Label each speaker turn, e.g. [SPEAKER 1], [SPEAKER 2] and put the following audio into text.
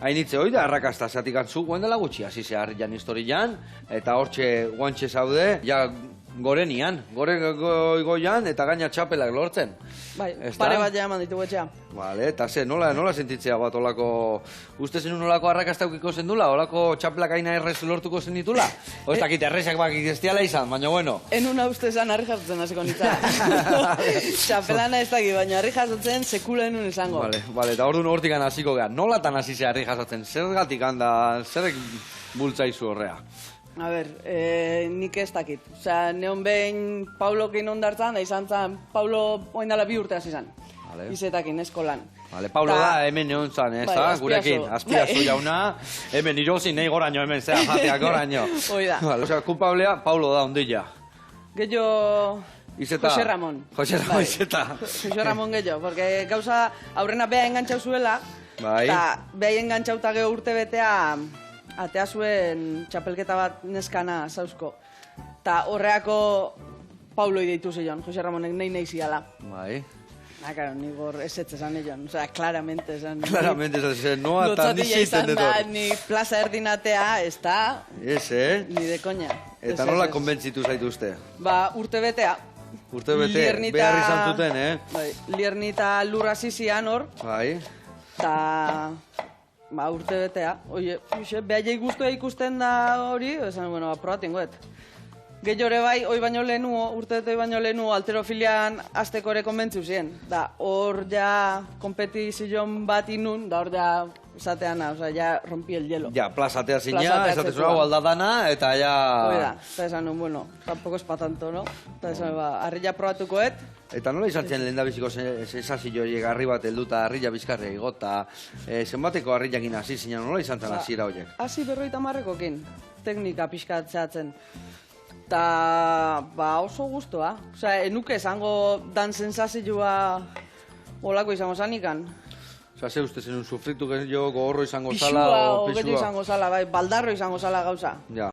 [SPEAKER 1] Hainitze hoi da, arrakasta zatik antzu, guen dela gutxi, hasi zehar jan historian, eta hortxe guantxe zaude, ja gorenian, gore goian, eta gaina txapelak lortzen.
[SPEAKER 2] Bai, pare bat ja eman ditugu etxea.
[SPEAKER 1] Vale, eta ze, nola sentitzea bat olako, uste zen olako arrakasta eukiko zen dula, olako txapelak aina errez lortuko zen ditula? O ez dakit, errezak bakik ez diala izan, baina bueno.
[SPEAKER 2] Enuna uste zan harri jasotzen hasiko nitza. Txapelana ez dakit, baina harri jasotzen sekula enun izango.
[SPEAKER 1] Vale, eta orduan hortik hasiko gehan, nolatan hasi ze harri jasotzen, zergatik handa, zerrek bultzaizu horrea?
[SPEAKER 2] A ber, nik ez dakit. Osea, neon behin Paulokin ondartzan, da izan zan, Paulo oindala 2 urte hasi zan. Izetakin, eskolan.
[SPEAKER 1] Vale, Paulo da hemen neon zan, ez da? Gurekin, azpiazu jauna, hemen irozin nahi goraino, hemen zera jateak goraino.
[SPEAKER 2] Hoi da.
[SPEAKER 1] Osea, kulpablea, Paulo da, ondilla.
[SPEAKER 2] Gehiago... Jose Ramon.
[SPEAKER 1] Jose Ramon izeta.
[SPEAKER 2] Jose Ramon gehiago, porque gauza aurrena beha engantxau zuela, eta beha engantxauta geho urte betea atea zuen txapelketa bat neskana zauzko. Ta horreako Paulo ideitu zion, Jose Ramonek nahi ziala.
[SPEAKER 1] Bai.
[SPEAKER 2] Claro, ni gor esetz esan eion, osea, claramente esan.
[SPEAKER 1] Claramente esan, noa eta ni ziten dut.
[SPEAKER 2] Ni plaza erdinatea, ez da.
[SPEAKER 1] Ez,
[SPEAKER 2] Ni de koña.
[SPEAKER 1] Eta nola konbentzitu zaitu uste?
[SPEAKER 2] Ba, urte betea.
[SPEAKER 1] Urte bete, behar izan zuten,
[SPEAKER 2] Bai, Lierni eta lurra zizian hor.
[SPEAKER 1] Bai.
[SPEAKER 2] Eta... Ba, urte betea. Oie, behaiei guztua ikusten da hori, esan, bueno, aprobatengoet. Gehiore bai, hoi baino lehenu, urte bete baino lehenu, alterofilian azteko ere konbentzu ziren. Da, hor ja kompetizion bat inun, da hor ja esateana, oza, ja rompi el hielo.
[SPEAKER 1] Ja, plazatea zina, esatezu hau aldadana, eta ja...
[SPEAKER 2] Oida, eta esan nun, bueno, tampoco es pa tanto, no? Eta esan, ba, harrilla probatukoet.
[SPEAKER 1] Eta nola izan zen lehen da biziko sensazio horiek harri bat helduta, harrilla bizkarri egota, zenbateko harrillakin hasi zinen, nola izan zen hasiera horiek?
[SPEAKER 2] Hasi 50-ekin, teknika pixkatzeatzen. Eta, ba, oso guztua. Osea, enuke esango dan sensazioa olako izango zanikan.
[SPEAKER 1] Osea, ze uste zenun sufritu gehiago gogorro izango zala?
[SPEAKER 2] Pixua o gehiago izango zala, bai, baldarro izango zala gauza.
[SPEAKER 1] Ja.